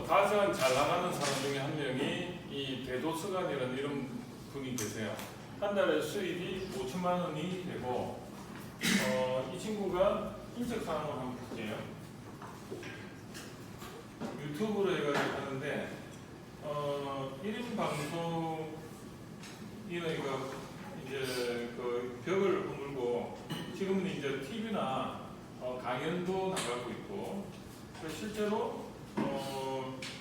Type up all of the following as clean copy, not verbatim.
가장 잘 나가는 사람 중에 한 명이 이 배도수관이라는 이런 분이 계세요. 한 달에 수입이 5천만 원이 되고 이 친구가 인적 사항을 한번 볼게요. 유튜브로 해가지고 하는데 1인 방송 이거 이제 그 벽을 허물고 지금은 이제 TV나 강연도 나가고 있고 실제로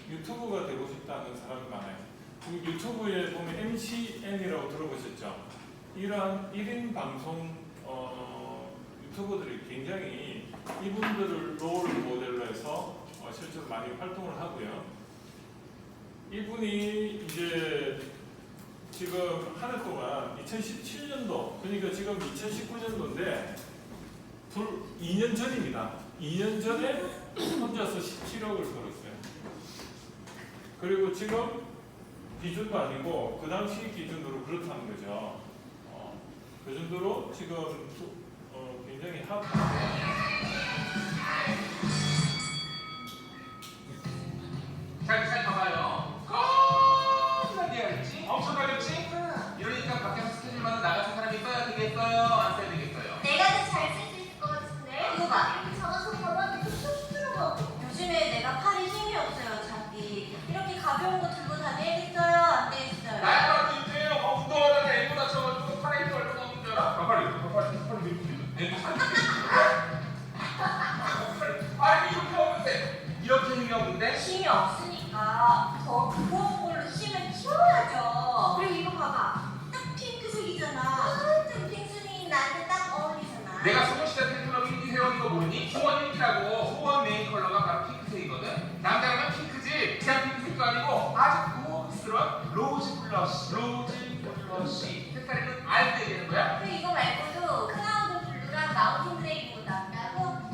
유튜브가 되고 싶다는 사람이 많아요. 유튜브에 보면 MCN이라고 들어보셨죠? 이러한 1인 방송 유튜버들이 굉장히 이분들을 롤 모델로 해서 실제로 많이 활동을 하고요. 이분이 이제 지금 한 해 동안 2017년도 그러니까 지금 2019년도인데 2년 전입니다. 2년 전에 혼자서 17억을 벌었어요. 그리고 지금 기준도 아니고 그 당시 기준으로 그렇다는 거죠. 그 정도로 지금 굉장히 잘 봐봐요. 겁나 리얼했지? 엄청 달렸지? 이러니까 밖에서 스케줄마다 나가서 사람이 써야 되겠어요? 안 써야 되겠어요? 내가 더 잘 쓸 수 있을 것 같은데? 이거 봐. 이렇게 적어서 가방에 툭툭 들어가고. 요즘에 내가 팔이 힘이 없어요, 자기. 이렇게 가벼운 거 들고 다니겠어요? 안 되겠어요? 나야말로 이제요. 운동하다가 엘보 다쳐가지고 팔에 힘이 얼마나 없는 줄 알아? 빨리 아니 이렇게 없는데 이렇게 힘이 없는데? 힘이 없으니까 더 무거운 걸로 힘을 키워야죠. 그리고 이거 봐봐. 딱 핑크색이잖아. 완전 핑크색이 나한테 딱 어울리잖아. 내가 소녀시대 팬클럽 인기 세원 이거 모르니? 소원 인기라고. 소원 메인 컬러가 바로 핑크색이거든. 남자라면 핑크지. 그냥 핑크색도 아니고 아주 고급스러운 로즈 블러쉬. 색깔은 알게 되는 거야? 그리고 이거 말고도 크라우드 블루랑 마운틴 그레이도 나온다고?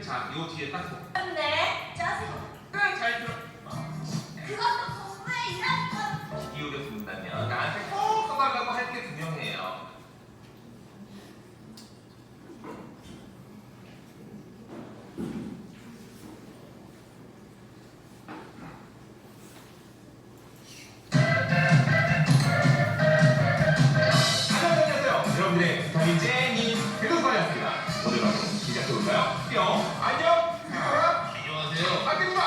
자, 요 뒤에 딱 서. 근데 짜증. 그래, 잘 들어. 그것도 정말 이런 기울여 듣는다면 나한테 꼭 써달라고 할 게 분명해요. 안녕하세요. 여러분의 부탁이 제니 배도관이었습니다. 오늘 방송 시작해볼까요? 뿅! 안녕! 안녕하세요. 아, 끊지 마!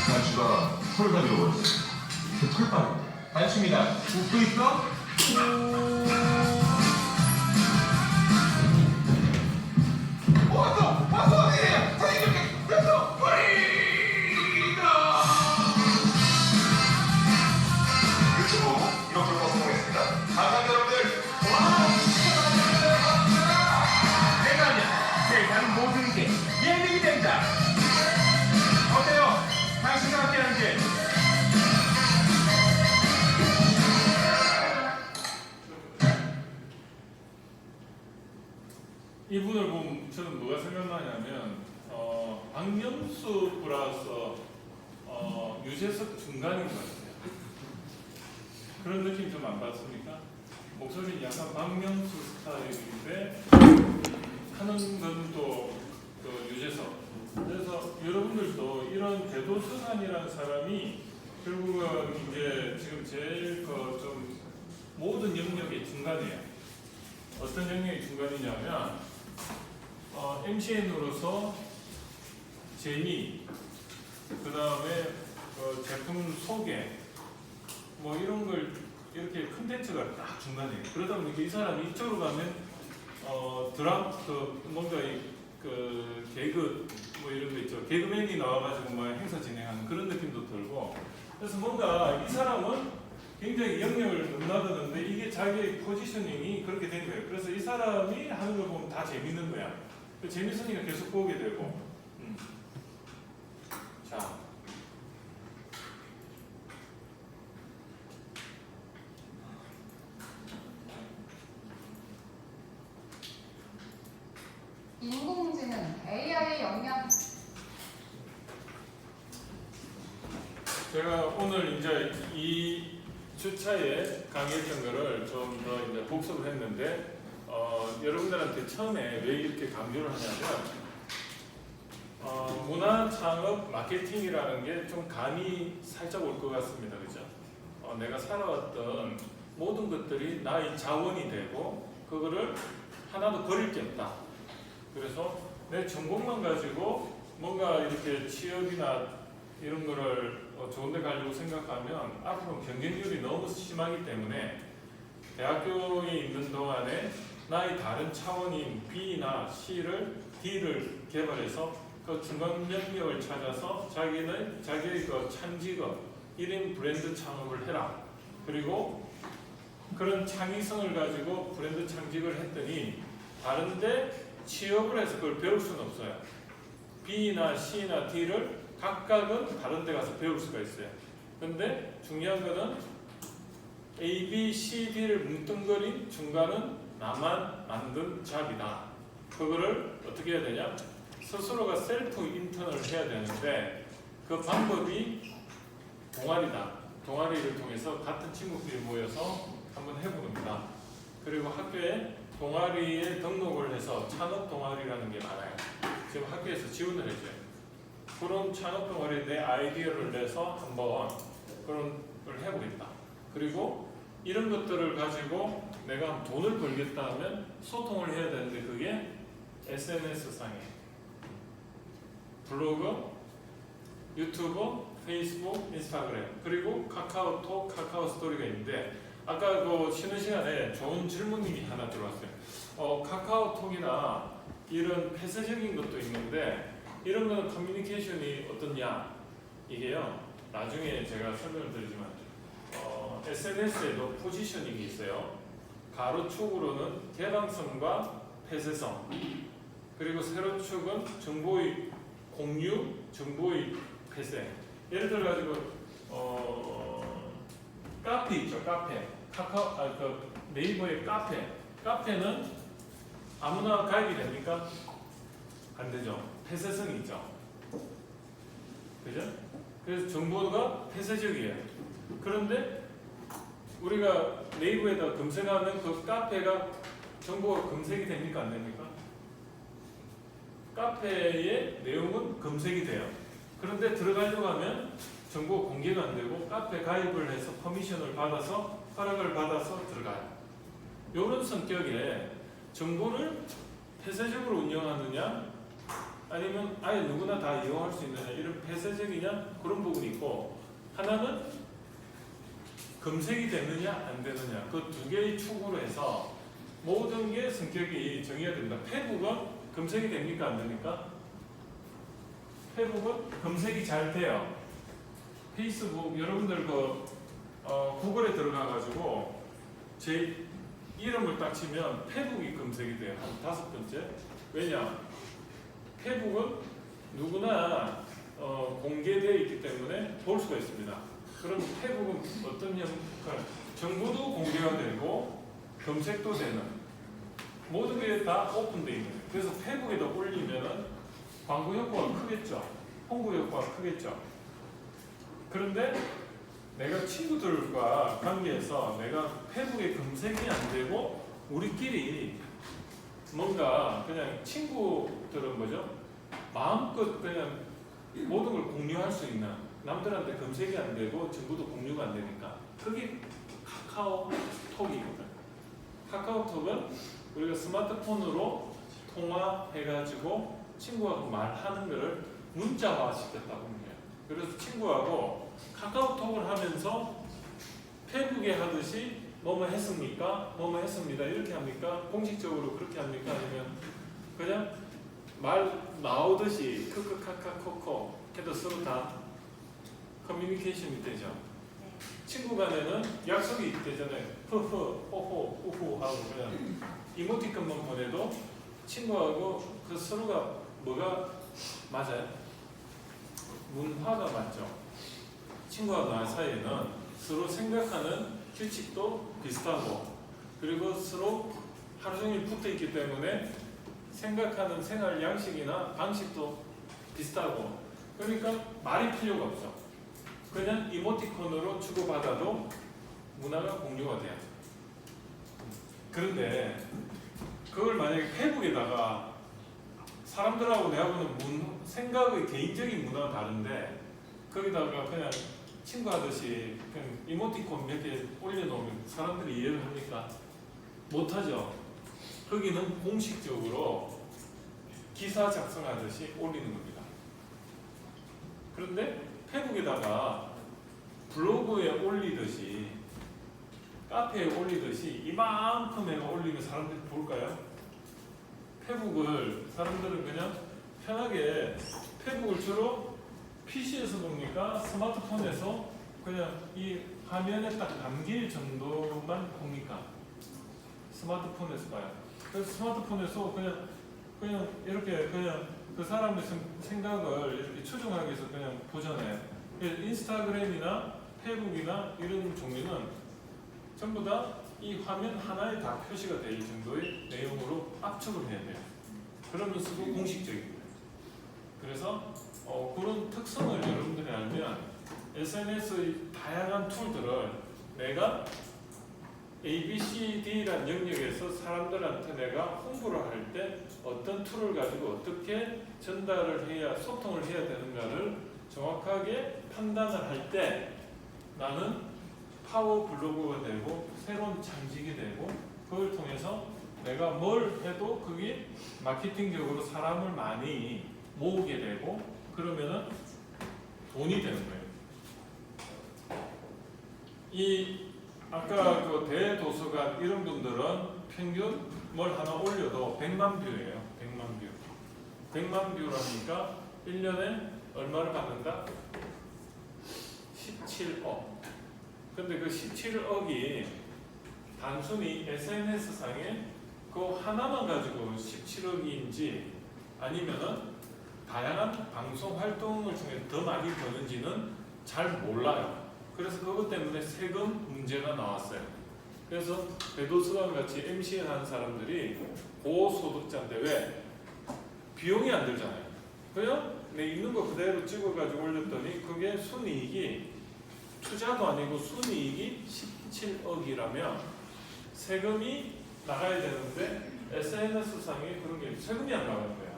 단추가 털 가지고 버렸어요. 그 털빨입니다. 단추입니다. 웃고 있어? 왔어! 어디에요? 선생님 됐어! 버리다! 유튜브 이렇게 성공했습니다. 감사합니다, 여러분들. 내가 하면 세상 모든 게 예능이 된다. 어때요? 당신과 함께하는 게 이분을 보면 저는 뭐가 생각나냐면 박명수 플러스 유재석 중간인 것 같아요. 그런 느낌 좀 안 받습니까? 목소리는 약간 박명수 스타일인데 하는 건 또 유재석. 그래서 여러분들도 이런 배도수관이라는 사람이 결국은 이제 지금 제일 좀 모든 영역의 중간이에요. 어떤 영역의 중간이냐면 MCN으로서 재미, 그 다음에 제품 소개, 뭐 이런 걸 이렇게 컨텐츠가 딱 중간이에요. 그러다 보니까 이 사람이 이쪽으로 가면 뭔가 개그 뭐 이런 거 있죠. 개그맨이 나와가지고 뭐 행사 진행하는 그런 느낌도 들고. 그래서 뭔가 이 사람은 굉장히 영역을 넘나드는데 이게 자기의 포지셔닝이 그렇게 된 거예요. 그래서 이 사람이 하는 걸 보면 다 재밌는 거야. 재밌으니까 계속 보게 되고. 자. 제가 오늘 이제 이 주차에 강의했던 거를 좀 더 이제 복습을 했는데 여러분들한테 처음에 왜 이렇게 강조를 하냐면 문화 창업 마케팅이라는 게 좀 감이 살짝 올 것 같습니다. 그죠? 내가 살아왔던 모든 것들이 나의 자원이 되고 그거를 하나도 버릴 게 없다. 그래서 내 전공만 가지고 뭔가 이렇게 취업이나 이런 거를 좋은 데 가려고 생각하면 앞으로 경쟁률이 너무 심하기 때문에 대학교에 있는 동안에 나의 다른 차원인 B나 D를 개발해서 그 중간 영역을 찾아서 자기의 그 창직업, 1인 브랜드 창업을 해라. 그리고 그런 창의성을 가지고 브랜드 창직을 했더니 다른데 취업을 해서 그걸 배울 수는 없어요. B나 C나 D를 각각은 다른 데 가서 배울 수가 있어요. 근데 중요한 거는 A, B, C, D를 뭉뚱거린 중간은 나만 만든 잡이다. 그거를 어떻게 해야 되냐? 스스로가 셀프 인턴을 해야 되는데 그 방법이 동아리다. 동아리를 통해서 같은 친구들이 모여서 한번 해봅니다. 그리고 학교에 동아리에 등록을 해서 창업 동아리라는 게 많아요. 지금 학교에서 지원을 해줘요. 그런 창업 동아리에 내 아이디어를 내서 한번 그런 걸 해보겠다. 그리고 이런 것들을 가지고 내가 돈을 벌겠다 하면 소통을 해야 되는데 그게 SNS상에 블로그, 유튜브, 페이스북, 인스타그램 그리고 카카오톡, 카카오 스토리가 있는데 아까 그 쉬는 시간에 좋은 질문이 하나 들어왔어요. 카카오톡이나 이런 폐쇄적인 것도 있는데 이런 거는 커뮤니케이션이 어떻냐? 이게요. 나중에 제가 설명을 드리지만 SNS에도 포지셔닝이 있어요. 가로축으로는 개방성과 폐쇄성 그리고 세로축은 정보의 공유, 정보의 폐쇄. 예를 들어 가지고 카페 있죠, 카페. 네이버의 카페. 카페는 아무나 가입이 됩니까? 안 되죠. 폐쇄성이 있죠. 그죠? 그래서 정보가 폐쇄적이에요. 그런데 우리가 네이버에다 검색하면 그 카페가 정보가 검색이 됩니까? 안 됩니까? 카페의 내용은 검색이 돼요. 그런데 들어가려고 하면 정보가 공개가 안 되고 카페 가입을 해서 퍼미션을 받아서 허락을 받아서 들어가요. 이런 성격의 정보를 폐쇄적으로 운영하느냐 아니면 아예 누구나 다 이용할 수 있느냐 이런 폐쇄적이냐 그런 부분이 있고 하나는 검색이 되느냐 안 되느냐 그 두 개의 축으로 해서 모든 게 성격이 정의가 됩니다. 페북은 검색이 됩니까 안 됩니까? 페북은 검색이 잘 돼요. 페이스북 여러분들 구글에 들어가 가지고 제 이름을 딱 치면 페북이 검색이 돼요. 한 5번째. 왜냐? 페북은 누구나 공개되어 있기 때문에 볼 수가 있습니다. 그럼 페북은 어떤 역할? 정보도 공개가 되고 검색도 되는 모든 게 다 오픈되어 있는 거예요. 그래서 페북에다 올리면은 광고 효과가 크겠죠. 홍보 효과가 크겠죠. 그런데 내가 친구들과 관계에서 내가 페북에 검색이 안 되고 우리끼리 뭔가 그냥 친구들은 뭐죠? 마음껏 그냥 모든 걸 공유할 수 있는 남들한테 검색이 안 되고 정보도 공유가 안 되니까 그게 카카오톡이거든. 카카오톡은 우리가 스마트폰으로 통화해가지고 친구하고 말하는 거를 문자화 시켰다고 합니다. 그래서 친구하고 카카오톡을 하면서 페북에 하듯이 뭐뭐 했습니까? 뭐뭐 했습니다. 이렇게 합니까? 공식적으로 그렇게 합니까? 아니면 그냥 말 나오듯이 크크카카코코 해도 서로 다 커뮤니케이션이 되죠. 친구 간에는 약속이 있대잖아요. 흐흐, 호호, 우후 하고 그냥 이모티콘만 보내도 친구하고 그 서로가 뭐가 맞아요? 문화가 맞죠. 친구와 나 사이에는 서로 생각하는 규칙도 비슷하고 그리고 서로 하루 종일 붙어 있기 때문에 생각하는 생활 양식이나 방식도 비슷하고 그러니까 말이 필요가 없어. 그냥 이모티콘으로 주고받아도 문화가 공유가 돼요. 그런데 그걸 만약에 페북에다가 사람들하고 내가 보는 생각의 개인적인 문화가 다른데 거기다가 그냥 친구하듯이 그냥 이모티콘 몇 개 올려놓으면 사람들이 이해를 합니까? 못하죠. 거기는 공식적으로 기사 작성하듯이 올리는 겁니다. 그런데 페북에다가 블로그에 올리듯이 카페에 올리듯이 이만큼 내가 올리면 사람들이 볼까요? 페북을 사람들은 그냥 편하게 페북을 주로 PC에서 봅니까? 스마트폰에서 그냥 이 화면에 딱 담길 정도만 봅니까? 스마트폰에서 봐요. 그래서 스마트폰에서 그냥 이렇게 그냥 그 사람의 생각을 이렇게 추종하기 위해서 그냥 보잖아요. 인스타그램이나 페북이나 이런 종류는 전부 다 이 화면 하나에 다 표시가 될 정도의 내용으로 압축을 해야 돼요. 그러면서도 공식적이고요. 그래서 그런 특성을 여러분들이 알면 SNS의 다양한 툴들을 내가 ABCD라는 영역에서 사람들한테 내가 홍보를 할 때 어떤 툴을 가지고 어떻게 전달을 해야 소통을 해야 되는가를 정확하게 판단을 할 때 나는 파워 블로그가 되고 새로운 창직이 되고 그걸 통해서 내가 뭘 해도 그게 마케팅적으로 사람을 많이 모으게 되고 그러면은 돈이 되는 거예요. 이 아까 그 대도서관 이런 분들은 평균 뭘 하나 올려도 100만 뷰예요. 100만 뷰. 100만 뷰라니까 1년에 얼마를 받는다? 17억. 근데 그 17억이 단순히 SNS상에 그 하나만 가지고 17억인지 아니면은 다양한 방송 활동을 통해 더 많이 버는지는 잘 몰라요. 그래서 그것 때문에 세금 문제가 나왔어요. 그래서 대도서관 같이 MCN 하는 사람들이 고소득자인데 왜? 비용이 안 들잖아요. 그냥 내 있는 거 그대로 찍어가지고 올렸더니 그게 순이익이 투자도 아니고 순이익이 17억이라면 세금이 나가야 되는데 SNS상에 그런 게 세금이 안 나가는 거야.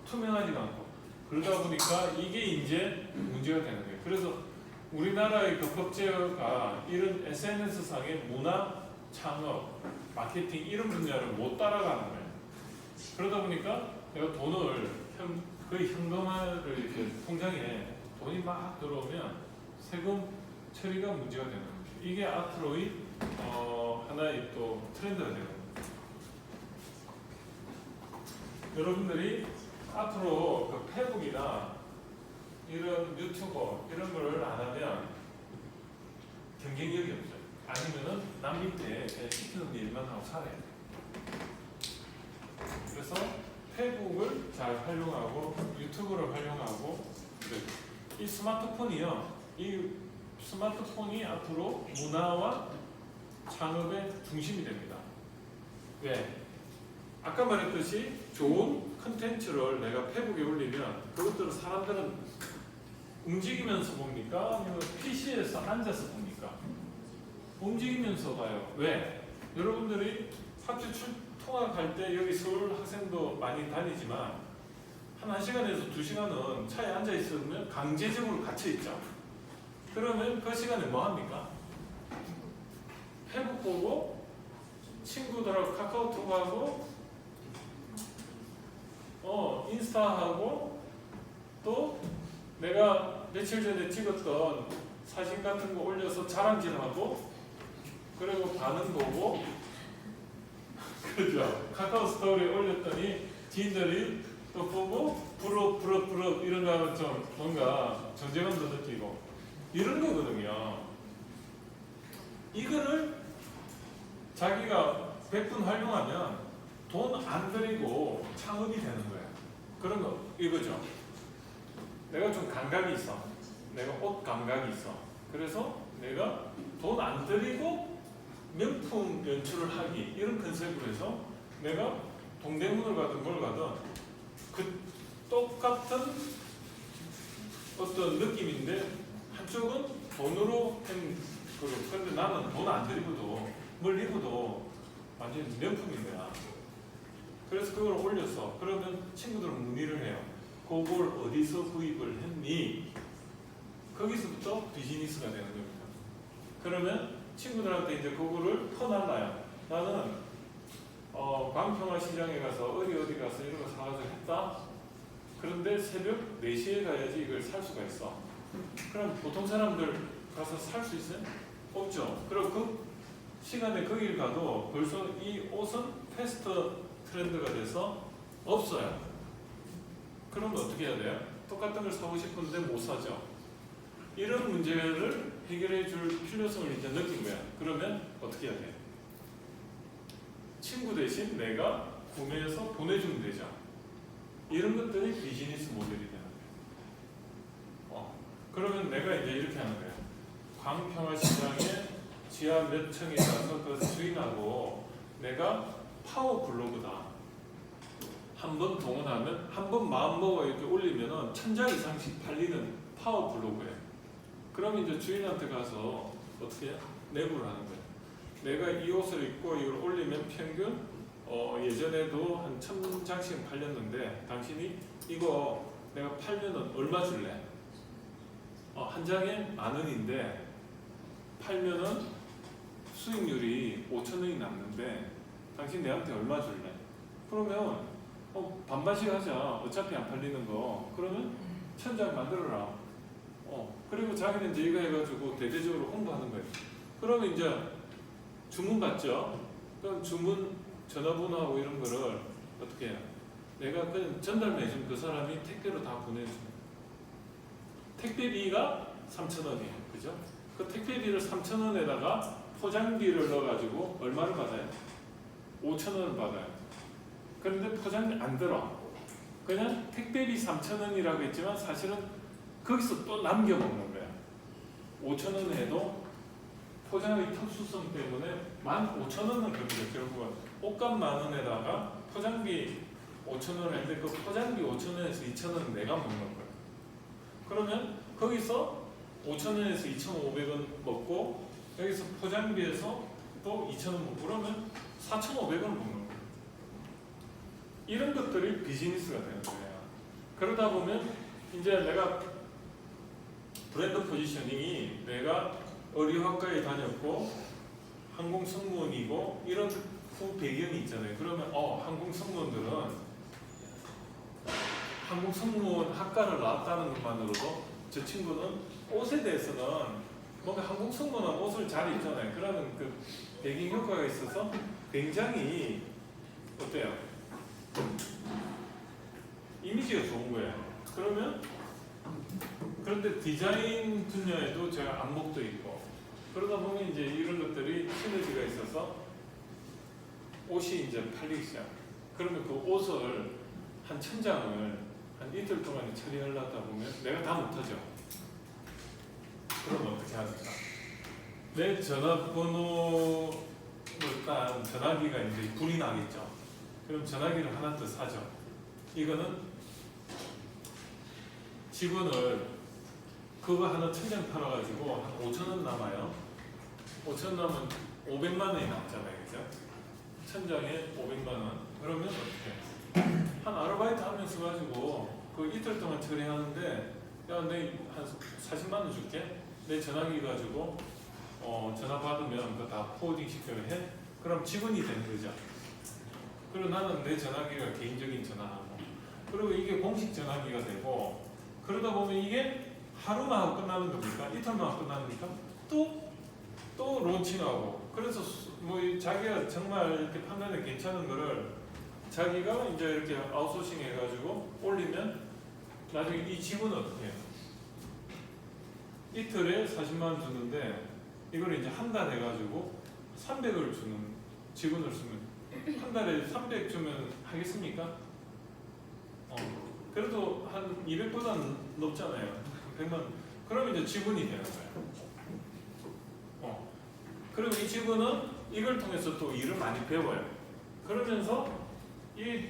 투명하지가 않고. 그러다 보니까 이게 이제 문제가 되는 거예요. 그래서 우리나라의 그 법제가 이런 SNS상의 문화, 창업, 마케팅 이런 분야를 못 따라가는 거예요. 그러다 보니까 내가 돈을 거의 현금화를 이렇게 통장에 돈이 막 들어오면 세금 처리가 문제가 되는 거죠. 이게 앞으로의 하나의 또 트렌드가 되는 거예요. 여러분들이 앞으로 그 페북이나 이런 유튜버 이런 걸 안 하면 경쟁력이 없어요. 아니면은 남 밑에 그냥 시키는 일만 하고 살아야 돼요. 그래서 페북을 잘 활용하고 유튜브를 활용하고 이 스마트폰이요. 이 스마트폰이 앞으로 문화와 창업의 중심이 됩니다. 왜? 아까 말했듯이 좋은 컨텐츠를 내가 페북에 올리면 그것들을 사람들은 움직이면서 봅니까? 아니면 PC에서 앉아서 봅니까? 움직이면서 봐요. 왜? 여러분들이 학교 통학할 때 여기 서울 학생도 많이 다니지만 한 1시간에서 2시간은 차에 앉아 있으면 강제적으로 갇혀 있죠. 그러면 그 시간에 뭐 합니까? 페북 보고 친구들하고 카카오톡하고 인스타하고 또 내가 며칠 전에 찍었던 사진 같은 거 올려서 자랑질하고 그리고 반응 보고 그죠? 카카오 스토리에 올렸더니 지인들이 또 보고 부럽 이런 거 하면 좀 뭔가 존재감도 느끼고 이런 거거든요. 이거를 자기가 100분 활용하면 돈 안 들이고 창업이 되는 거예요. 그런 거 이거죠. 내가 좀 감각이 있어. 내가 옷 감각이 있어. 그래서 내가 돈 안 들이고 명품 연출을 하기 이런 컨셉으로 해서 내가 동대문을 가든 뭘 가든 그 똑같은 어떤 느낌인데 한쪽은 돈으로 한 그거. 근데 나는 돈 안 들이고도 뭘 입어도 완전 명품인 거야. 그래서 그걸 올렸어. 그러면 친구들은 문의를 해요. 그걸 어디서 구입을 했니? 거기서부터 비즈니스가 되는 겁니다. 그러면 친구들한테 이제 그거를 퍼날라요. 나는 광평화 시장에 가서 어디 가서 이런 거 사가지고 했다. 그런데 새벽 4시에 가야지 이걸 살 수가 있어. 그럼 보통 사람들 가서 살 수 있어요? 없죠. 그리고 그 시간에 거길 가도 벌써 이 옷은 패스트 트렌드가 돼서 없어요. 그러면 어떻게 해야 돼요? 똑같은 걸 사고 싶은데 못 사죠. 이런 문제를 해결해 줄 필요성을 이제 느낀 거야. 그러면 어떻게 해야 돼? 친구 대신 내가 구매해서 보내주면 되죠. 이런 것들이 비즈니스 모델이 되는 거예요. 그러면 내가 이제 이렇게 하는 거예요. 광평화 시장에 지하 몇 층에 가서 그 주인하고 내가 파워 블로그다. 한번 동원하면 한 번 마음먹어 이렇게 올리면은 1000장 이상씩 팔리는 파워 블로그예요. 그럼 이제 주인한테 가서 어떻게 내부를 하는 거예요. 내가 이 옷을 입고 이걸 올리면 평균 예전에도 한 1000장씩 팔렸는데 당신이 이거 내가 팔면은 얼마 줄래? 한 장에 10,000원인데 팔면은 수익률이 5,000원이 남는데 당신 내한테 얼마 줄래? 그러면 반반씩 하자. 어차피 안 팔리는 거. 그러면 1000장 만들어라. 그리고 자기는 이제 이거 해가지고 대대적으로 홍보하는 거예요. 그러면 이제 주문 받죠. 그럼 주문 전화번호하고 이런 거를 어떻게 해요? 내가 그냥 전달만 해주면 그 사람이 택배로 다 보내주면 택배비가 3,000원이에요. 그죠? 그 택배비를 3,000원에다가 포장비를 넣어가지고 얼마를 받아요? 5,000원을 받아요. 그런데 포장비 안 들어. 그냥 택배비 3,000원이라고 했지만 사실은 거기서 또 남겨 먹는 거야. 5,000원 해도 포장의 특수성 때문에 15,000원은 겁니다. 결국은 옷값 10,000원에다가 포장비 5,000원 했는데 그 포장비 5,000원에서 2,000원은 내가 먹는 거야. 그러면 거기서 5,000원에서 2,500원 먹고 여기서 포장비에서 또 2,000원 먹고 그러면 4,500원 먹는 거야. 이런 것들이 비즈니스가 되는 거예요. 그러다 보면 이제 내가 브랜드 포지셔닝이 내가 의료학과에 다녔고 항공 승무원이고 이런 후 배경이 있잖아요. 그러면 항공 승무원들은 항공 승무원 학과를 나왔다는 것만으로도 저 친구는 옷에 대해서는 뭔가 항공 승무원은 옷을 잘 입잖아요. 그러면 그 배경 효과가 있어서 굉장히 어때요? 이미지가 좋은 거예요. 그러면 그런데 디자인 분야에도 제가 안목도 있고 그러다 보면 이제 이런 것들이 시너지가 있어서 옷이 이제 팔리기 시작. 그러면 그 옷을 한 1000장을 한 이틀 동안 처리하려다 보면 내가 다 못하죠. 그럼 어떻게 합니까? 내 전화번호를 딴 전화기가 이제 불이 나겠죠. 그럼 전화기를 하나 더 사죠. 이거는 직원을 그거 하나 1000장 팔아가지고 한 5,000원 남아요. 5,000원 남으면 500만 원이 남잖아요. 그죠? 1000장에 500만 원. 그러면 어떻게 해? 한 아르바이트 하면서 가지고 그 이틀 동안 처리하는데 야, 내 한 40만 원 줄게. 내 전화기 가지고 전화 받으면 그거 다 포워딩 시켜야 해. 그럼 직원이 되는 거죠. 그리고 나는 내 전화기가 개인적인 전화하고 그리고 이게 공식 전화기가 되고 그러다 보면 이게 하루만 하고 끝나는 겁니까? 이틀만 하고 끝납니까? 또 론칭하고 그래서 뭐 자기가 정말 이렇게 판단에 괜찮은 거를 자기가 이제 이렇게 아웃소싱 해가지고 올리면 나중에 이 직원은 어떻게 해요? 이틀에 40만 원 주는데 이걸 이제 한 달 해가지고 300을 주는 직원을 쓰면 한 달에 300 주면 하겠습니까? 그래도 한 200보다는 높잖아요. 100만. 그럼 이제 직원이 되는 거예요. 그리고 이 직원은 이걸 통해서 또 일을 많이 배워요. 그러면서 이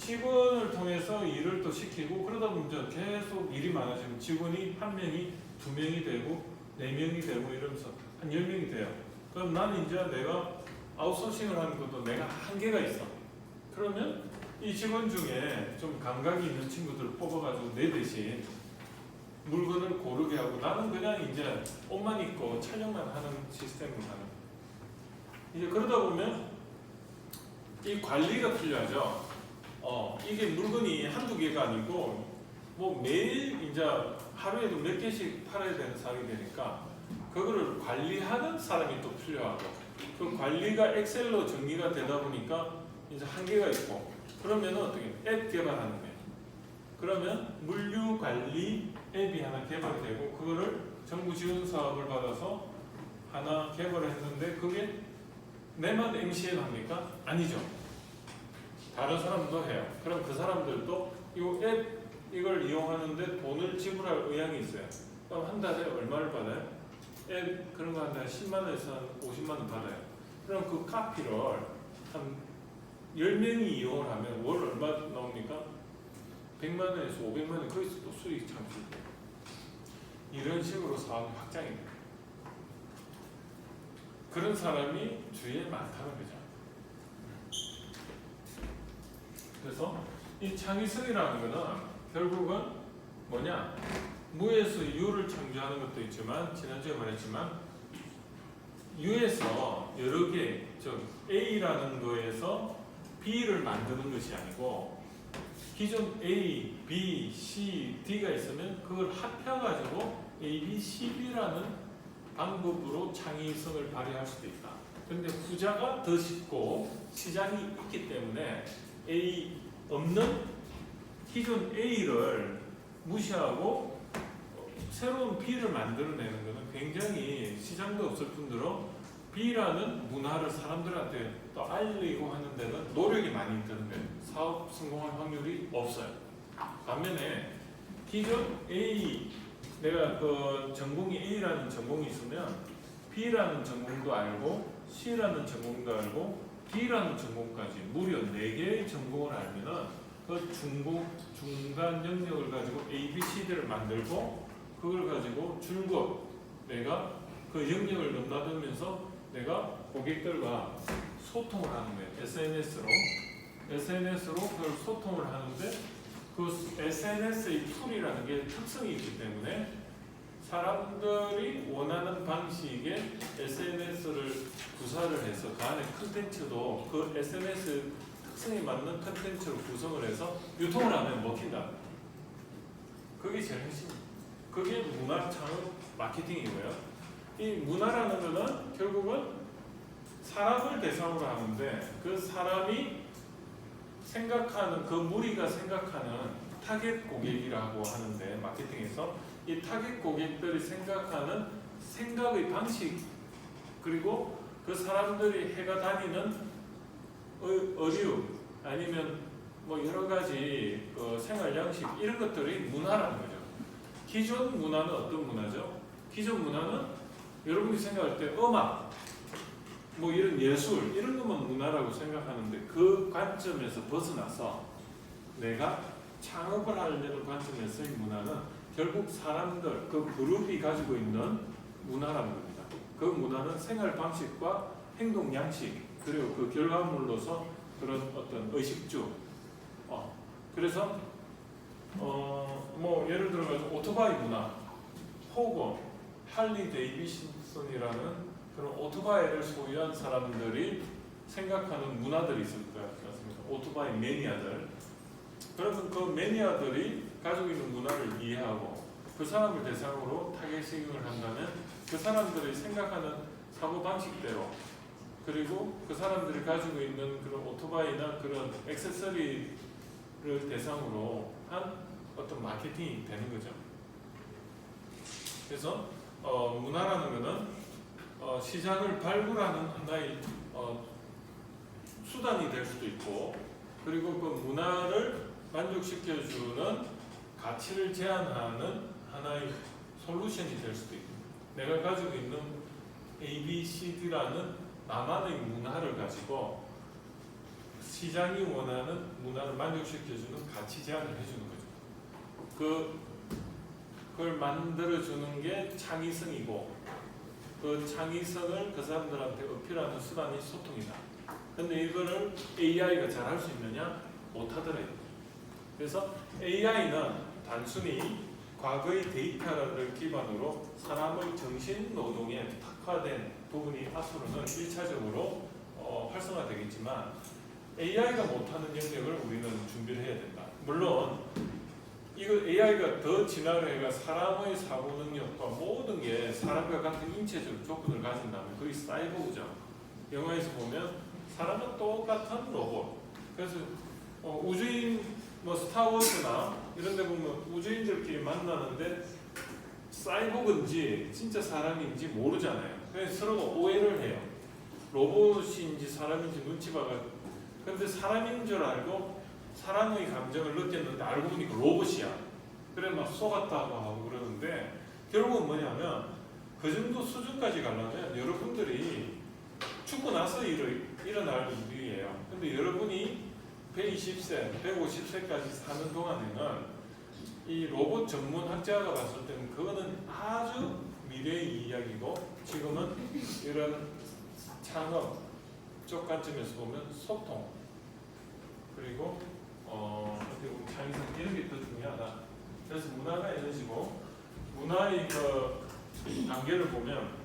직원을 통해서 일을 또 시키고 그러다 보면 이제 계속 일이 많아지면 직원이 한 명이 두 명이 되고 네 명이 되고 이러면서 한 10명이 돼요. 그럼 나는 이제 내가 아웃소싱을 하는 것도 내가 한계가 있어. 그러면 이 직원 중에 좀 감각이 있는 친구들을 뽑아가지고 내 대신 물건을 고르게 하고 나는 그냥 이제 옷만 입고 촬영만 하는 시스템으로 가는 거예요. 이제 그러다 보면 이 관리가 필요하죠. 이게 물건이 한두 개가 아니고 뭐 매일 이제 하루에도 몇 개씩 팔아야 되는 상황이 되니까 그거를 관리하는 사람이 또 필요하고 그 관리가 엑셀로 정리가 되다 보니까 이제 한계가 있고 그러면 어떻게 앱 개발하는 거예요. 그러면 물류 관리 앱이 하나 개발되고 그거를 정부 지원 사업을 받아서 하나 개발을 했는데 그게 내만 MCN 합니까? 아니죠. 다른 사람도 해요. 그럼 그 사람들도 이 앱 이걸 이용하는데 돈을 지불할 의향이 있어요. 그럼 한 달에 얼마를 받아요? 앱 그런 거 한 달에 10만 원에서 한 50만 원 받아요. 그럼 그 카피를 한 10명이 이용을 하면 월 얼마 나옵니까? 100만 원에서 500만 원 거기서 또 수익 창출. 이런 식으로 사업이 확장이 돼요. 그런 사람이 주위에 많다는 거죠. 그래서 이 창의성이라는 거는 결국은 뭐냐? 무에서 유를 창조하는 것도 있지만 지난주에 말했지만 유에서 여러 개, 즉 A라는 거에서 B를 만드는 것이 아니고 기존 A, B, C, D가 있으면 그걸 합해가지고 A, B, C, B라는 방법으로 창의성을 발휘할 수도 있다. 그런데 후자가 더 쉽고 시장이 있기 때문에 A 없는 기존 A를 무시하고 새로운 B를 만들어내는 것은 굉장히 시장도 없을 뿐더러 B라는 문화를 사람들한테 또 알리고 하는 데는 노력이 많이 드는 거예요. 사업 성공할 확률이 없어요. 반면에 기존 A, 내가 그 전공이 A라는 전공이 있으면 B라는 전공도 알고 C라는 전공도 알고 D라는 전공까지 무려 4개의 전공을 알면은 그 중간 영역을 가지고 A, B, C들을 만들고 그걸 가지고 줄곧 내가 그 영역을 넘나들면서 내가 고객들과 소통을 하는 거예요. SNS로 그걸 소통을 하는데 그 SNS의 툴이라는 게 특성이 있기 때문에 사람들이 원하는 방식의 SNS를 구사를 해서 그 안에 컨텐츠도 그 SNS 특성에 맞는 컨텐츠로 구성을 해서 유통을 하면 먹힌다. 그게 제일 핵심입니다. 그게 문화 창업 마케팅이고요. 이 문화라는 거는 결국은 사람을 대상으로 하는데 그 사람이 생각하는 그 무리가 생각하는 타겟 고객이라고 하는데 마케팅에서 이 타겟 고객들이 생각하는 생각의 방식 그리고 그 사람들이 해가 다니는 의류 아니면 뭐 여러 가지 생활 양식 이런 것들이 문화라는 거죠. 기존 문화는 어떤 문화죠? 기존 문화는 여러분이 생각할 때 음악 뭐 이런 예술 이런 것만 문화라고 생각하는데 그 관점에서 벗어나서 내가 창업을 하려는 관점에서의 문화는 결국 사람들 그 그룹이 가지고 있는 문화라는 겁니다. 그 문화는 생활 방식과 행동 양식 그리고 그 결과물로서 그런 어떤 의식주 그래서 뭐 예를 들어서 오토바이 문화 혹은 할리 데이비슨이라는 그런 오토바이를 소유한 사람들이 생각하는 문화들이 있을 것 같습니다. 오토바이 매니아들. 그러면 그 매니아들이 가지고 있는 문화를 이해하고 그 사람을 대상으로 타겟팅을 한다면 그 사람들이 생각하는 사고방식대로 그리고 그 사람들이 가지고 있는 그런 오토바이나 그런 액세서리를 대상으로 한 어떤 마케팅이 되는 거죠. 그래서 문화라는 것은 시장을 발굴하는 하나의 수단이 될 수도 있고 그리고 그 문화를 만족시켜주는 가치를 제한하는 하나의 솔루션이 될 수도 있고 내가 가지고 있는 A, B, C, D라는 나만의 문화를 가지고 시장이 원하는 문화를 만족시켜주는 가치 제안을 해주는 거죠. 그걸 만들어주는 게 창의성이고 그 창의성을 그 사람들한테 어필하는 수단이 소통이다. 근데 이거를 AI가 잘 할 수 있느냐? 못하더래요. 그래서 AI는 단순히 과거의 데이터를 기반으로 사람의 정신 노동에 특화된 부분이 앞으로는 1차적으로 활성화되겠지만 AI가 못하는 영역을 우리는 준비를 해야 된다. 물론 이거 AI가 더 진화를 해가 사람의 사고 능력과 모든 게 사람과 같은 인체적 조건을 가진다면 거의 사이보그죠. 영화에서 보면 사람은 똑같은 로봇. 그래서 우주인 뭐 스타워즈나 이런 데 보면 우주인들끼리 만나는데 사이보그인지 진짜 사람인지 모르잖아요. 그래서 서로가 오해를 해요. 로봇인지 사람인지 눈치 봐가. 근데 사람인 줄 알고 사람의 감정을 느꼈는데 알고 보니까 로봇이야. 그래 막 속았다고 하고 그러는데 결국은 뭐냐면 그 정도 수준까지 가려면 여러분들이 죽고 나서 일어날 일이에요. 근데 여러분이 120세, 150세까지 사는 동안에는 이 로봇 전문 학자가 봤을 때는 그거는 아주 미래의 이야기고 지금은 이런 창업 쪽 관점에서 보면 소통 그리고 어떻게 보면 창의성 이런 게 더 중요하다. 그래서 문화가 에너지고 문화의 그 단계를 보면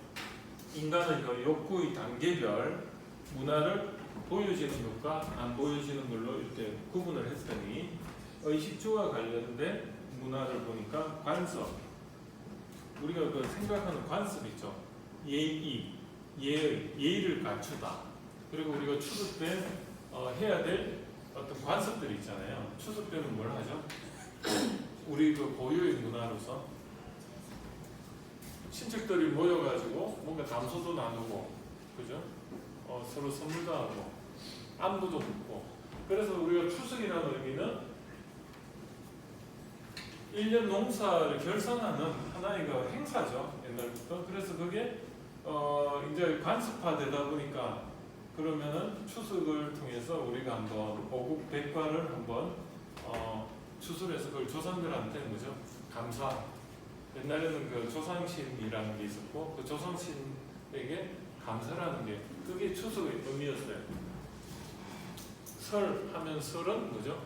인간의 그 욕구의 단계별 문화를 보여지는 것과 안 보여지는 걸로 이렇게 구분을 했더니 의식주와 관련된 문화를 보니까 관습 우리가 그 생각하는 관습 있죠. 예의를 갖추다. 그리고 우리가 추석 때 해야 될 어떤 관습들이 있잖아요. 추석 때는 뭘 하죠? 우리 그 고유의 문화로서 친척들이 모여가지고 뭔가 담소도 나누고, 그죠? 서로 선물도 하고, 안부도 묻고. 그래서 우리가 추석이라는 의미는 1년 농사를 결산하는 하나의 그 행사죠. 옛날부터. 그래서 그게 이제 관습화되다 보니까 그러면은 추석을 통해서 우리가 한번 오국백과를 한번 추수해서 그걸 조상들한테 뭐죠? 감사. 옛날에는 그 조상신이라는 게 있었고 그 조상신에게 감사라는 게 그게 추석의 의미였어요. 설 하면 설은 뭐죠?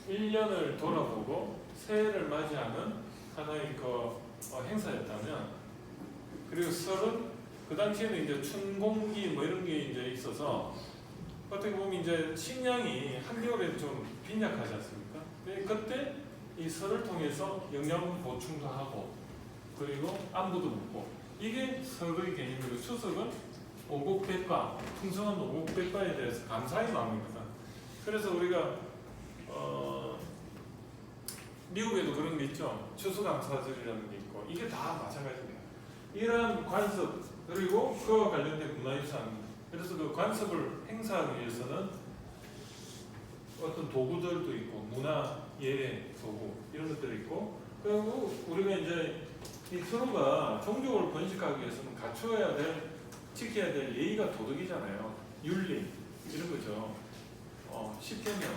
1년을 돌아보고 새해를 맞이하는 하나의 그 행사였다면 그리고 설은 그 당시에는 이제 춘공기 뭐 이런 게 이제 있어서 어떻게 보면 이제 식량이 한겨울에 좀 빈약하지 않습니까? 그때 이 설을 통해서 영양 보충도 하고 그리고 안부도 묻고 이게 설의 개념이고 추석은 오곡백과 풍성한 오곡백과에 대해서 감사의 마음입니다. 그래서 우리가 미국에도 그런 게 있죠. 추수감사절이라는 게 있고 이게 다 마찬가지입니다. 이러한 관습 그리고 그와 관련된 문화유산 그래서 그 관습을 행사하기 위해서는 어떤 도구들도 있고 문화 예배 도구 이런 것들이 있고 그리고 우리가 이제 이 서로가 종족을 번식하기 위해서는 갖추어야 될 지켜야 될 예의가 도덕이잖아요. 윤리 이런 거죠. 십계명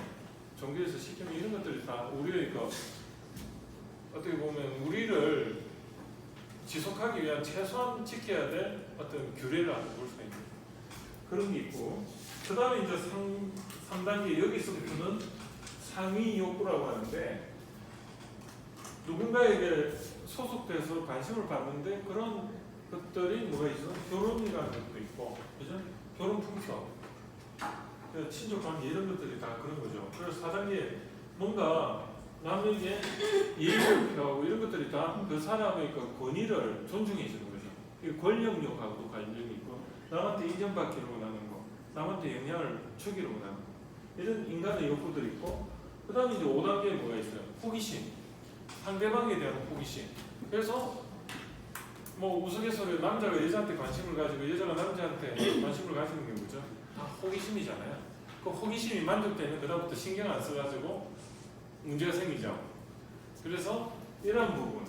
종교에서 십계명 이런 것들이 다 우리의 그 어떻게 보면 우리를 지속하기 위한 최소한 지켜야 될 어떤 규례라고 볼 수가 있는 그런 게 있고 그 다음에 이제 3단계 여기서부터는 상위 욕구라고 하는데 누군가에게 소속돼서 관심을 받는데 그런 것들이 뭐가 있어? 결혼이라는 것도 있고 그죠? 결혼 풍속 친족 관계 이런 것들이 다 그런 거죠. 그래서 4단계 뭔가 남에게 예의를 표하고 이런 것들이 다 그 사람의 그 권위를 존중해 주는 거죠. 이 권력욕하고도 관련이 있고 남한테 인정받기를 원하는 거, 남한테 영향을 주기를 원하는 거 이런 인간의 욕구들이 있고 그 다음에 이제 5단계에 뭐가 있어요? 호기심, 상대방에 대한 호기심. 그래서 뭐 우스갯소리로 남자가 여자한테 관심을 가지고 여자가 남자한테 관심을 가지는 게 뭐죠? 다 호기심이잖아요. 그 호기심이 만족되면 그다음부터 신경 안 써가지고 문제가 생기죠. 그래서 이런 부분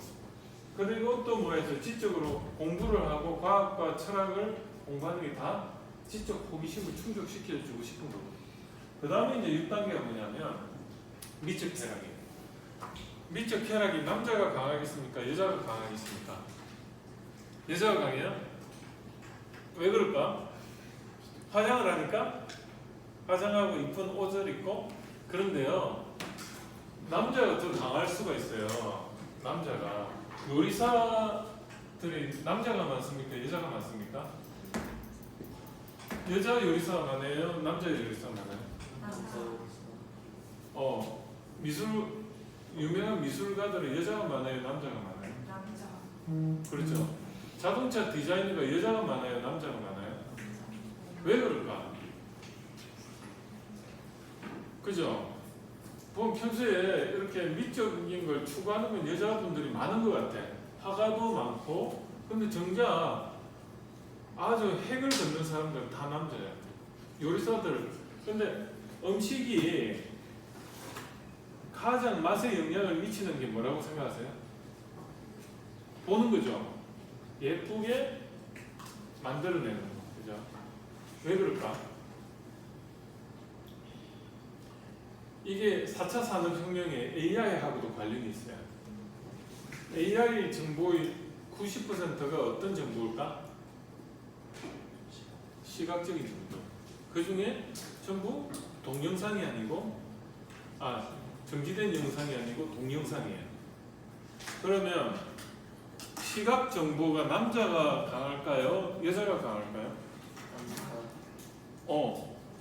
그리고 또 뭐가 있어요? 지적으로 공부를 하고 과학과 철학을 공부하는 게 다 지적 호기심을 충족시켜주고 싶은 거고. 그 다음에 이제 6단계가 뭐냐면 미적 쾌락이에요. 미적 쾌락이 남자가 강하겠습니까? 여자가 강하겠습니까? 여자가 강해요? 왜 그럴까? 화장을 하니까 화장하고 이쁜 옷을 입고. 그런데요, 남자가 더 강할 수가 있어요. 남자가 요리사들이 남자가 많습니까? 여자가 많습니까? 여자 요리사가 많아요? 남자 요리사가 많아요? 유명한 미술가들은 여자가 많아요? 남자가 많아요? 남자. 그렇죠. 자동차 디자이너가 여자가 많아요? 남자가 많아요? 왜 그럴까? 그죠? 보면 평소에 이렇게 미적인 걸 추구하는 건 여자분들이 많은 것 같아. 화가도 많고, 근데 정작 아주 핵을 걷는 사람들은 다 남자예요. 요리사들. 근데 음식이 가장 맛에 영향을 미치는 게 뭐라고 생각하세요? 보는 거죠. 예쁘게 만들어내는 거. 그죠? 왜 그럴까? 이게 4차 산업혁명의 AI하고도 관련이 있어요. AI 정보의 90%가 어떤 정보일까? 시각적인 정보. 그 중에 전부 동영상이 아니고, 정지된 영상이 아니고 동영상이에요. 그러면 시각 정보가 남자가 강할까요? 여자가 강할까요?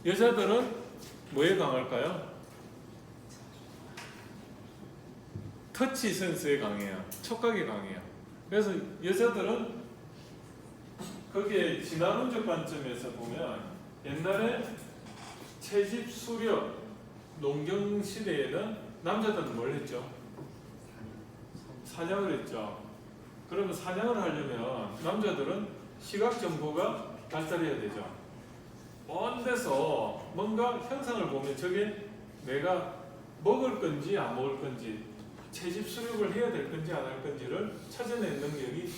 여자들은 뭐에 강할까요? 터치 센스에 강해요. 촉각에 강해요. 그래서 여자들은 거기에 진화론적 관점에서 보면 옛날에 채집, 수렵, 농경 시대에는 남자들은 뭘 했죠? 사냥을 했죠. 그러면 사냥을 하려면 남자들은 시각 정보가 발달해야 되죠. 먼 데서 뭔가 현상을 보면 저게 내가 먹을 건지 안 먹을 건지, 채집 수렵을 해야 될 건지 안 할 건지를 찾아내는 능력이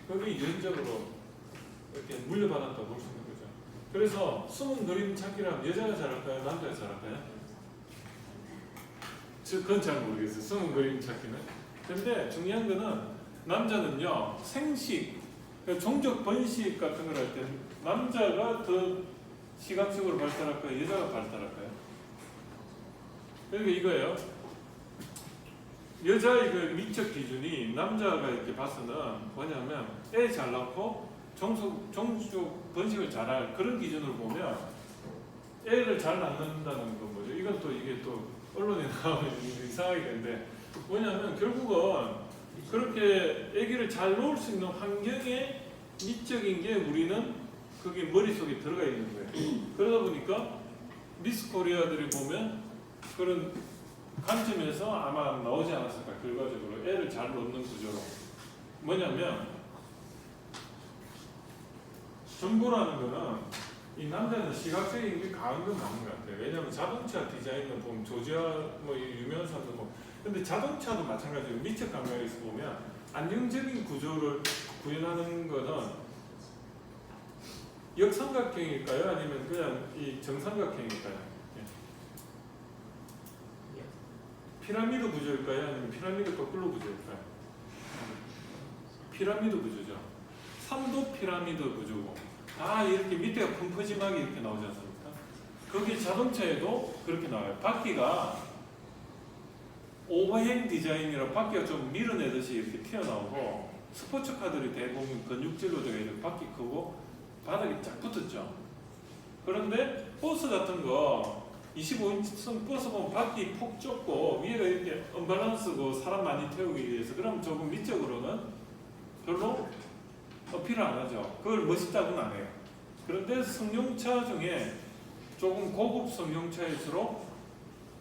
거기 유전적으로 이렇게 물려받았다고 볼 수 있는 거죠. 그래서 숨은 그림 찾기라면 여자가 잘할까요? 남자가 잘할까요? 그건 잘 모르겠어요. 숨은 그림 찾기는. 근데 중요한 거는 남자는요, 생식, 종족 번식 같은 걸 할 때 남자가 더 시각적으로 발달할까요? 여자가 발달할까요? 그러니까 이거예요. 여자의 그 미적 기준이 남자가 이렇게 봐서는 뭐냐면 애 잘 낳고 종족 번식을 잘할 그런 기준으로 보면 애를 잘 낳는다는 건 뭐죠? 이건 또 이게 또 언론에 나오면 이상하게 되는데 뭐냐면 결국은 그렇게 아기를 잘 놓을 수 있는 환경에 미적인 게 우리는 그게 머릿속에 들어가 있는 거예요. 그러다 보니까 미스 코리아들이 보면 그런 관점에서 아마 나오지 않았을까. 결과적으로 애를 잘 놓는 구조로 뭐냐면 정보라는 거는 이 남자는 시각적인 게 강한 건 맞는 것 같아요. 왜냐하면 자동차 디자인을 보면 조지아 뭐 유명한 사람도 뭐 근데 자동차도 마찬가지로 미적 감각에서 보면 안정적인 구조를 구현하는 거는 역삼각형일까요? 아니면 그냥 이 정삼각형일까요? 피라미드 구조일까요? 아니면 피라미드 거꾸로 구조일까요? 피라미드 구조죠. 3도 피라미드 구조고 다 이렇게 밑에가 펑퍼짐하게 이렇게 나오지 않습니까? 거기 자동차에도 그렇게 나와요. 바퀴가 오버행 디자인이라 바퀴가 좀 밀어내듯이 이렇게 튀어나오고 스포츠카들이 대부분 근육질로 되어 있는 바퀴 크고 바닥에 쫙 붙었죠. 그런데 버스 같은 거 25인치선 버스 보면 바퀴 폭 좁고 위에가 이렇게 언밸런스고 사람 많이 태우기 위해서 그럼 조금 미적으로는 별로 어필을 안 하죠. 그걸 멋있다고는 안 해요. 그런데 승용차 중에 조금 고급 승용차일수록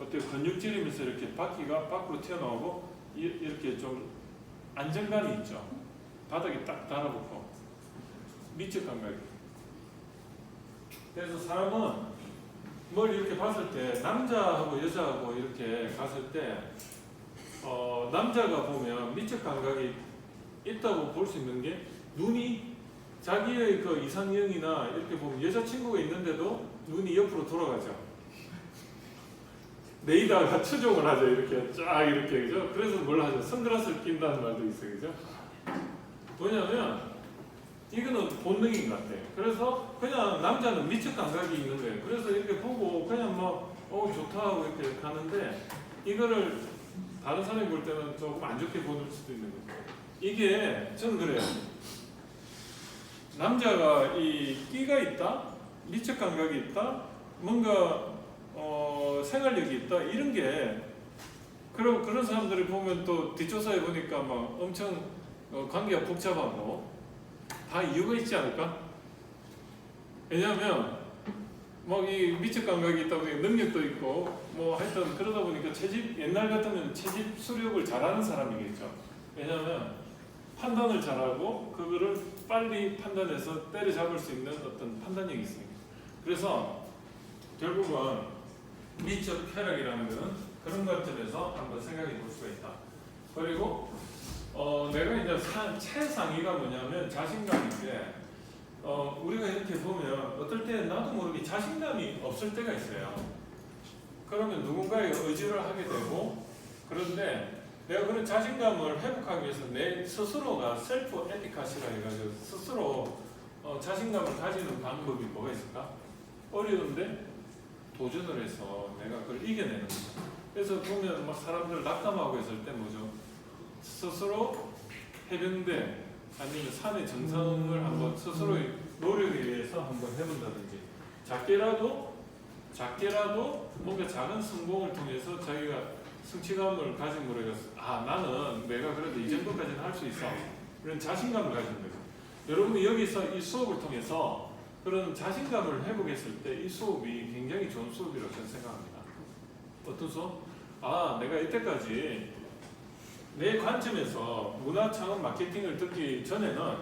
어때요? 근육질이면서 이렇게 바퀴가 밖으로 튀어나오고 이렇게 좀 안정감이 있죠. 바닥에 딱 달아붙고 미적 감각이. 그래서 사람은 뭘 이렇게 봤을 때 남자하고 여자하고 이렇게 갔을 때 남자가 보면 미적 감각이 있다고 볼 수 있는 게 눈이 자기의 그 이상형이나 이렇게 보면 여자친구가 있는데도 눈이 옆으로 돌아가죠. 내이다가 추종을 하죠. 이렇게 쫙 이렇게 그죠. 그래서 뭘 하죠? 선글라스를 낀다는 말도 있어요. 그죠? 뭐냐면 이거는 본능인 것 같아요. 그래서 그냥 남자는 미적 감각이 있는 거예요. 그래서 이렇게 보고 그냥 막 좋다 하고 이렇게 가는데 이거를 다른 사람이 볼 때는 조금 안 좋게 보는 수도 있는 거예요. 이게 저는 그래요. 남자가 이 끼가 있다, 미적 감각이 있다, 뭔가 생활력이 있다 이런 게 그런 사람들을 보면 또 뒷조사해 보니까 막 엄청 관계가 복잡하고 다 이유가 있지 않을까? 왜냐하면 막 이 미적 감각이 있다 보니까 능력도 있고 뭐 하여튼 그러다 보니까 옛날 같으면 채집 수렵을 잘하는 사람이겠죠. 왜냐하면 판단을 잘하고 그거를 빨리 판단해서 때려잡을 수 있는 어떤 판단력이 있습니다. 그래서 결국은 미적 쾌락이라는 것은 그런 관점에서 한번 생각해 볼 수가 있다. 그리고 내가 이제 최상위가 뭐냐면 자신감인데 우리가 이렇게 보면 어떨 때 나도 모르게 자신감이 없을 때가 있어요. 그러면 누군가에게 의지를 하게 되고 그런데 내가 그런 자신감을 회복하기 위해서 내 스스로가 셀프 에피카시라 해가지고 스스로 자신감을 가지는 방법이 뭐가 있을까? 어려운데 도전을 해서 내가 그걸 이겨내는 거죠. 그래서 보면 막 사람들 낙담하고 있을 때 뭐죠? 스스로 해병대 아니면 산의 정상을 한번 스스로의 노력에 의해서 한번 해본다든지 작게라도 뭔가 작은 성공을 통해서 자기가 성취감을 가짐으로 해서 나는 내가 그래도 이 정도까지는 할 수 있어 이런 자신감을 가지는 거죠. 여러분이 여기서 이 수업을 통해서 그런 자신감을 회복했을 때 이 수업이 굉장히 좋은 수업이라고 저는 생각합니다. 어떤 수업? 내가 이때까지 내 관점에서 문화창업 마케팅을 듣기 전에는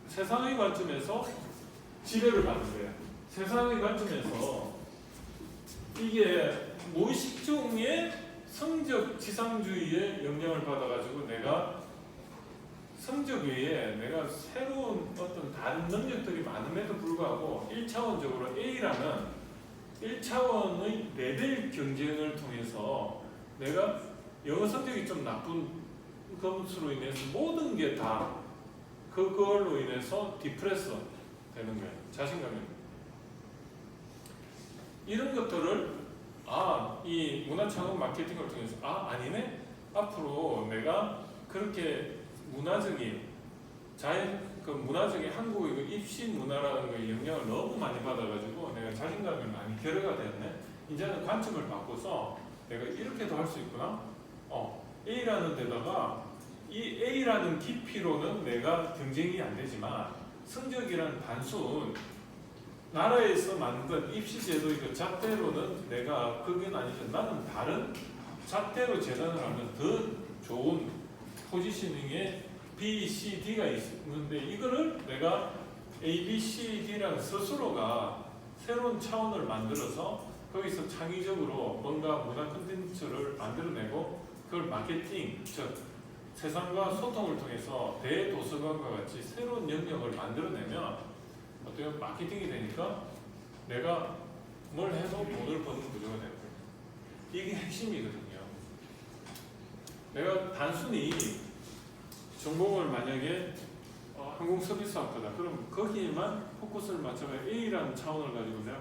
세상의 관점에서 지배를 받는 거예요. 세상의 관점에서 이게 무의식 중에 성적 지상주의에 영향을 받아가지고 내가 성적 외에 내가 새로운 어떤 다른 능력들이 많음에도 불구하고 1차원적으로 A라는 1차원의 레벨 경쟁을 통해서 내가 영어 성적이 좀 나쁜 것으로 인해서 모든 게 다 그걸로 인해서 디프레스 되는 거예요. 자신감이. 이런 것들을 이 문화창업 마케팅을 통해서 아니네? 앞으로 내가 그렇게 문화적인 문화적인 한국의 그 입시 문화라는 거에 영향을 너무 많이 받아가지고 내가 자신감이 많이 결여가 되었네. 이제는 관점을 바꿔서 내가 이렇게도 할 수 있구나. A라는 데다가 이 A라는 깊이로는 내가 경쟁이 안 되지만 성적이라는 단순 나라에서 만든 입시제도의 그 잣대로는 내가 그건 아니죠. 나는 다른 잣대로 재단을 하면 더 좋은 포지셔닝에 B, C, D가 있는데 이거를 내가 A, B, C, D라는 스스로가 새로운 차원을 만들어서 거기서 창의적으로 뭔가 문화 콘텐츠를 만들어내고 그걸 마케팅, 즉 세상과 소통을 통해서 대도서관과 같이 새로운 영역을 만들어내면 어떻게 마케팅이 되니까 내가 뭘 해도 돈을 버는 구조가 되는 거예요. 이게 핵심이거든요. 내가 단순히 전공을 만약에 항공서비스학과다. 그럼 거기에만 포커스를 맞춰서 A라는 차원을 가지고 내가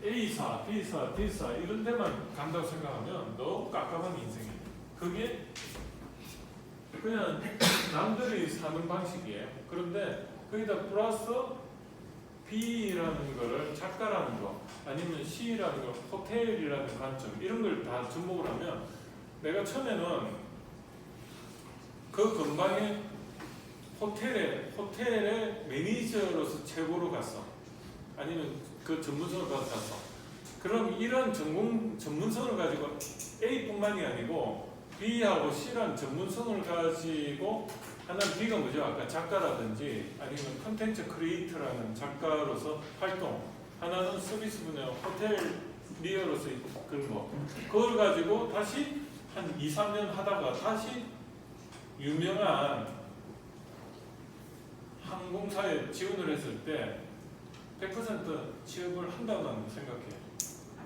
A사, B사, D사 이런 데만 간다고 생각하면 너무 깝깝한 인생이에요. 그게 그냥 남들이 사는 방식이에요. 그런데 거기다 플러스 B라는 거를 작가라는 거 아니면 C라는 거, 호텔이라는 관점 이런 걸 다 접목을 하면 내가 처음에는 그 근방에 호텔의 매니저로서 최고로 갔어. 아니면 그 전문성을 갔어. 그럼 이런 전문성을 가지고 A뿐만이 아니고 B하고 C라는 전문성을 가지고 하나는 B가 뭐죠? 아까 작가라든지 아니면 컨텐츠 크리에이터라는 작가로서 활동, 하나는 서비스 분야 호텔리어로서 그런 거 그걸 가지고 다시 한 2, 3년 하다가 다시 유명한 항공사에 지원을 했을 때 100% 취업을 한다고 생각해요.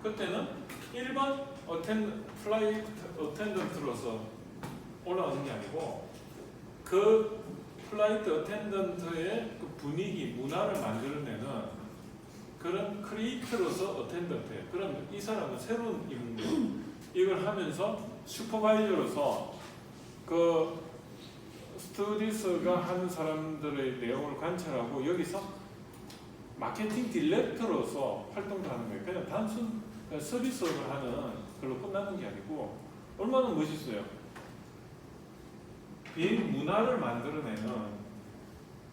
그때는 일반 플라이트 어텐던트로서 올라오는 게 아니고 그 플라이트 어텐던트의 그 분위기, 문화를 만들어내는 그런 크리에이터로서 어텐던트예요. 그럼 이 사람은 새로운 인물, 이걸 하면서 슈퍼바이저로서 그 스튜디스가 하는 사람들의 내용을 관찰하고 여기서 마케팅 디렉터로서 활동도 하는 거예요. 그냥 단순 서비스업을 하는 걸로 끝나는 게 아니고 얼마나 멋있어요. 비행 문화를 만들어내는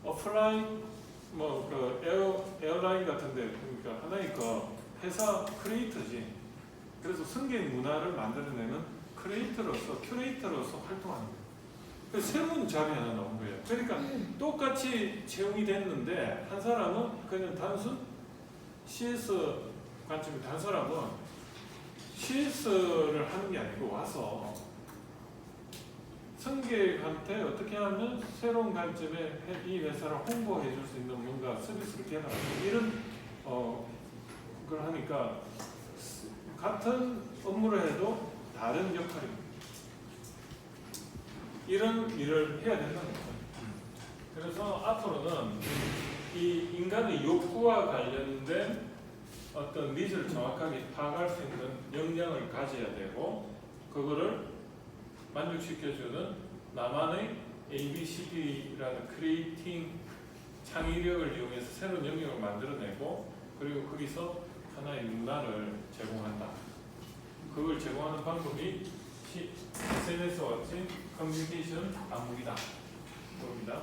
어플라인 그 에어라인 같은데 그러니까 하나의 그 회사 크리에이터지. 그래서 승객 문화를 만들어내는 크리에이터로서 큐레이터로서 활동하는 거예요. 그래서 새로운 잡이 하나 나온 거예요. 그러니까 똑같이 채용이 됐는데 한 사람은 그냥 단순 CS 관점이 한 사람은 CS를 하는 게 아니고 와서 승객한테 어떻게 하면 새로운 관점에 이 회사를 홍보해 줄 수 있는 뭔가 서비스를 개발하는 이런 걸 하니까 같은 업무를 해도 다른 역할입니다. 이런 일을 해야 된다는 거죠. 그래서 앞으로는 이 인간의 욕구와 관련된 어떤 니즈를 정확하게 파악할 수 있는 역량을 가져야 되고 그거를 만족시켜주는 나만의 ABCD라는 크리에이팅 창의력을 이용해서 새로운 영역을 만들어내고 그리고 거기서 하나의 문화를 제공한다. 그걸 제공하는 방법이 SNS와 같이 커뮤니케이션 암흑이다. 그겁니다.